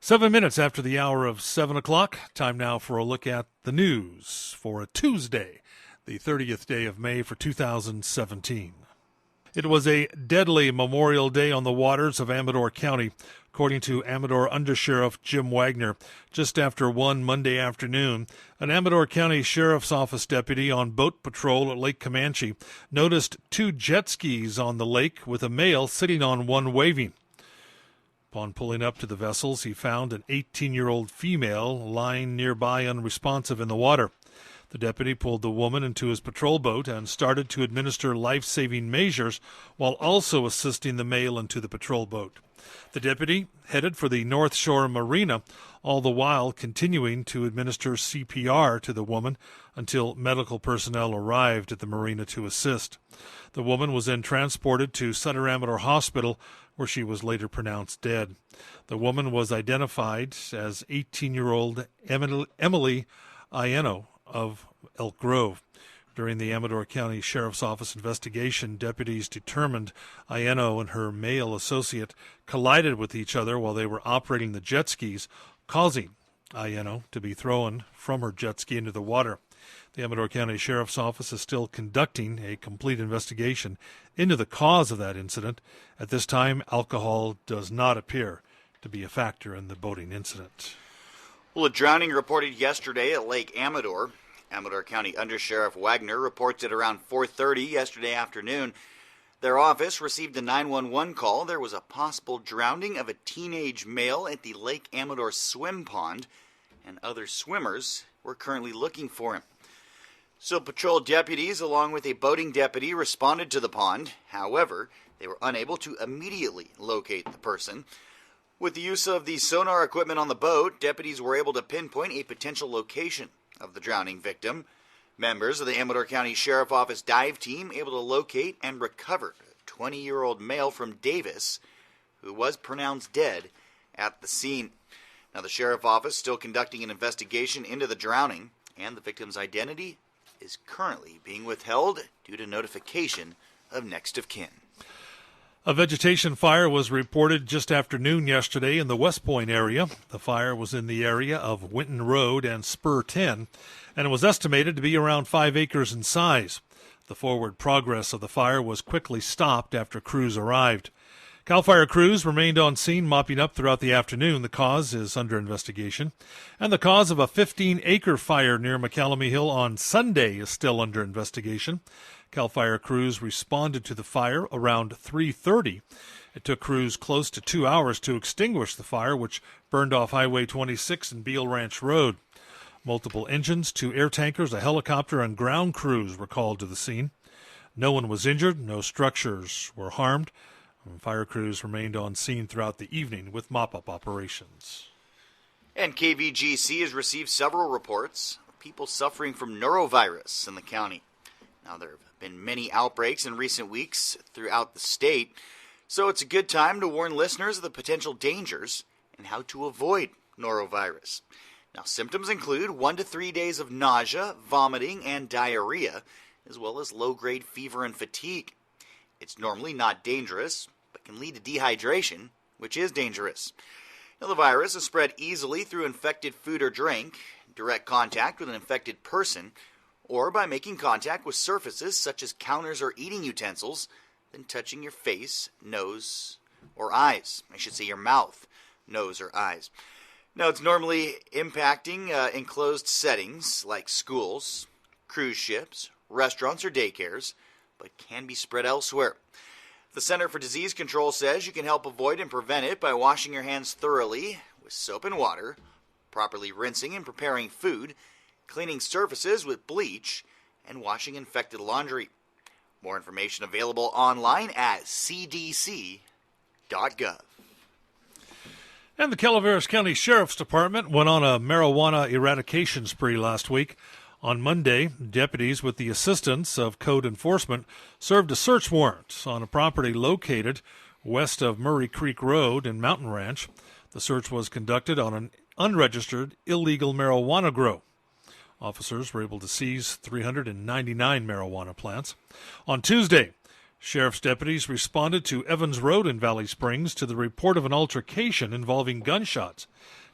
7 minutes after the hour of 7 o'clock, time now for a look at the news for a Tuesday, the 30th day of May for 2017. It was a deadly Memorial Day on the waters of Amador County, according to Amador Undersheriff Jim Wagner. Just after 1 Monday afternoon, an Amador County Sheriff's Office deputy on boat patrol at Lake Comanche noticed 2 jet skis on the lake with a male sitting on one waving. Upon pulling up to the vessels, he found an 18-year-old female lying nearby unresponsive in the water. The deputy pulled the woman into his patrol boat and started to administer life-saving measures while also assisting the male into the patrol boat. The deputy headed for the North Shore Marina, all the while continuing to administer CPR to the woman until medical personnel arrived at the marina to assist. The woman was then transported to Sutter Amador Hospital, where she was later pronounced dead. The woman was identified as 18-year-old Emily Ieno of Elk Grove. During the Amador County Sheriff's Office investigation, deputies determined Ieno and her male associate collided with each other while they were operating the jet skis, causing Ieno to be thrown from her jet ski into the water. The Amador County Sheriff's Office is still conducting a complete investigation into the cause of that incident. At this time, alcohol does not appear to be a factor in the boating incident. Well, a drowning reported yesterday at Lake Amador. Amador County Undersheriff Wagner reports at around 4:30 yesterday afternoon. Their office received a 911 call. There was a possible drowning of a teenage male at the Lake Amador swim pond, and other swimmers were currently looking for him. So patrol deputies, along with a boating deputy, responded to the pond. However, they were unable to immediately locate the person. With the use of the sonar equipment on the boat, deputies were able to pinpoint a potential location of the drowning victim. Members of the Amador County Sheriff Office dive team able to locate and recover a 20-year-old male from Davis who was pronounced dead at the scene. Now, the Sheriff Office still conducting an investigation into the drowning, and the victim's identity is currently being withheld due to notification of next of kin. A vegetation fire was reported just after noon yesterday in the West Point area. The fire was in the area of Winton Road and Spur 10, and it was estimated to be around 5 acres in size. The forward progress of the fire was quickly stopped after crews arrived. CAL FIRE crews remained on scene, mopping up throughout the afternoon. The cause is under investigation. And the cause of a 15-acre fire near McCallamy Hill on Sunday is still under investigation. CAL FIRE crews responded to the fire around 3:30. It took crews close to 2 hours to extinguish the fire, which burned off Highway 26 and Beale Ranch Road. Multiple engines, 2 air tankers, a helicopter, and ground crews were called to the scene. No one was injured. No structures were harmed. Fire crews remained on scene throughout the evening with mop-up operations. And KVGC has received several reports of people suffering from norovirus in the county. Now, there have been many outbreaks in recent weeks throughout the state, so it's a good time to warn listeners of the potential dangers and how to avoid norovirus. Now, symptoms include 1 to 3 days of nausea, vomiting, and diarrhea, as well as low-grade fever and fatigue. It's normally not dangerous, but can lead to dehydration, which is dangerous. Now, the virus is spread easily through infected food or drink, direct contact with an infected person, or by making contact with surfaces such as counters or eating utensils, then touching your face, nose, or eyes. I should say your mouth, nose, or eyes. Now, it's normally impacting enclosed settings like schools, cruise ships, restaurants, or daycares, but can be spread elsewhere. The Center for Disease Control says you can help avoid and prevent it by washing your hands thoroughly with soap and water, properly rinsing and preparing food, cleaning surfaces with bleach, and washing infected laundry. More information available online at cdc.gov. And the Calaveras County Sheriff's Department went on a marijuana eradication spree last week. On Monday, deputies with the assistance of code enforcement served a search warrant on a property located west of Murray Creek Road in Mountain Ranch. The search was conducted on an unregistered illegal marijuana grow. Officers were able to seize 399 marijuana plants. On Tuesday, Sheriff's deputies responded to Evans Road in Valley Springs to the report of an altercation involving gunshots.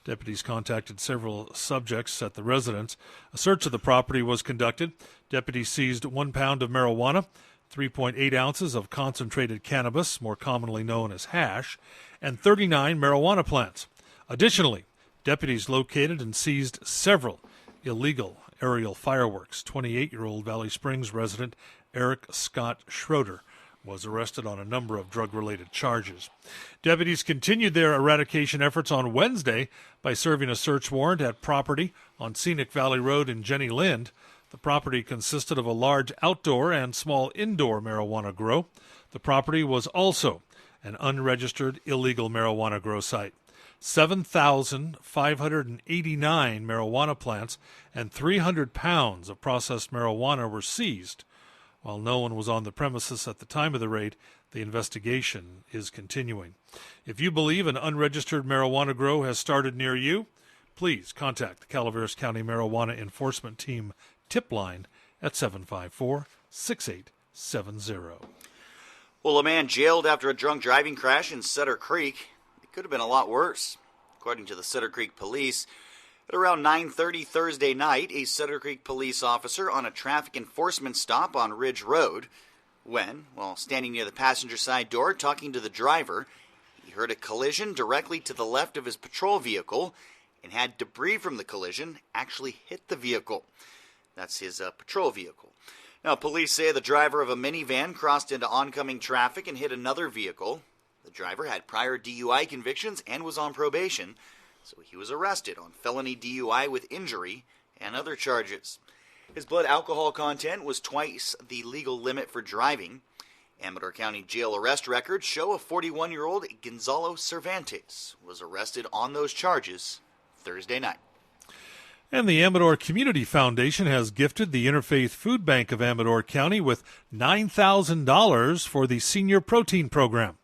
Deputies contacted several subjects at the residence. A search of the property was conducted. Deputies seized 1 pound of marijuana, 3.8 ounces of concentrated cannabis, more commonly known as hash, and 39 marijuana plants. Additionally, deputies located and seized several illegal aerial fireworks. 28-year-old Valley Springs resident Eric Scott Schroeder was arrested on a number of drug-related charges. Deputies continued their eradication efforts on Wednesday by serving a search warrant at property on Scenic Valley Road in Jenny Lind. The property consisted of a large outdoor and small indoor marijuana grow. The property was also an unregistered illegal marijuana grow site. 7,589 marijuana plants and 300 pounds of processed marijuana were seized. While no one was on the premises at the time of the raid, the investigation is continuing. If you believe an unregistered marijuana grow has started near you, please contact the Calaveras County Marijuana Enforcement Team tip line at 754-6870. Well, a man jailed after a drunk driving crash in Sutter Creek. It could have been a lot worse. According to the Sutter Creek Police, at around 9:30 Thursday night, a Sutter Creek police officer on a traffic enforcement stop on Ridge Road, when, while standing near the passenger side door talking to the driver, he heard a collision directly to the left of his patrol vehicle and had debris from the collision actually hit the vehicle. That's his patrol vehicle. Now, police say the driver of a minivan crossed into oncoming traffic and hit another vehicle. The driver had prior DUI convictions and was on probation, so he was arrested on felony DUI with injury and other charges. His blood alcohol content was twice the legal limit for driving. Amador County jail arrest records show a 41-year-old Gonzalo Cervantes was arrested on those charges Thursday night. And the Amador Community Foundation has gifted the Interfaith Food Bank of Amador County with $9,000 for the Senior Protein Program.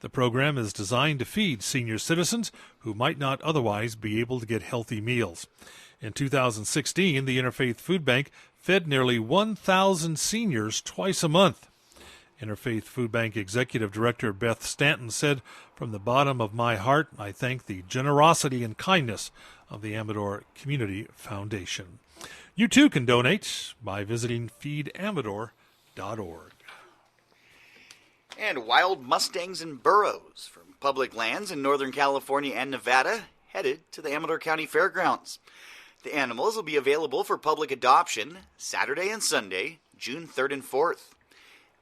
The program is designed to feed senior citizens who might not otherwise be able to get healthy meals. In 2016, the Interfaith Food Bank fed nearly 1,000 seniors twice a month. Interfaith Food Bank Executive Director Beth Stanton said, "From the bottom of my heart, I thank the generosity and kindness of the Amador Community Foundation." You too can donate by visiting feedamador.org. And wild mustangs and burros from public lands in Northern California and Nevada headed to the Amador County Fairgrounds. The animals will be available for public adoption Saturday and Sunday, June 3rd and 4th.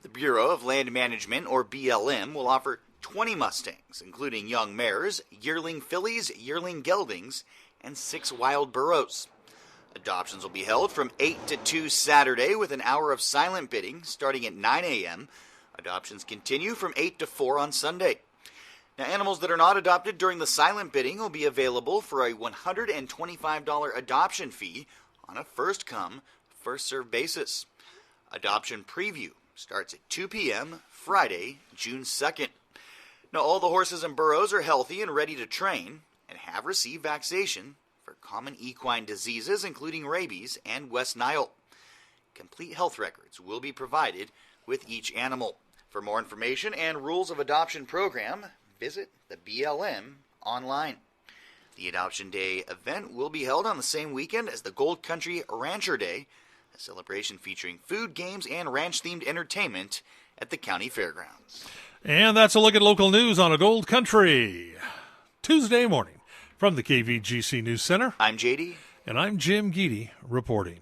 The Bureau of Land Management, or BLM, will offer 20 mustangs, including young mares, yearling fillies, yearling geldings, and 6 wild burros. Adoptions will be held from 8 to 2 Saturday with an hour of silent bidding starting at 9 a.m. Adoptions continue from 8 to 4 on Sunday. Now, animals that are not adopted during the silent bidding will be available for a $125 adoption fee on a first-come, first-served basis. Adoption preview starts at 2 p.m. Friday, June 2nd. Now, all the horses and burros are healthy and ready to train and have received vaccination for common equine diseases, including rabies and West Nile. Complete health records will be provided with each animal. For more information and rules of adoption program, visit the BLM online. The Adoption Day event will be held on the same weekend as the Gold Country Rancher Day, a celebration featuring food, games, and ranch-themed entertainment at the county fairgrounds. And that's a look at local news on a Gold Country Tuesday morning. From the KVGC News Center, I'm JD. And I'm Jim Geedy reporting.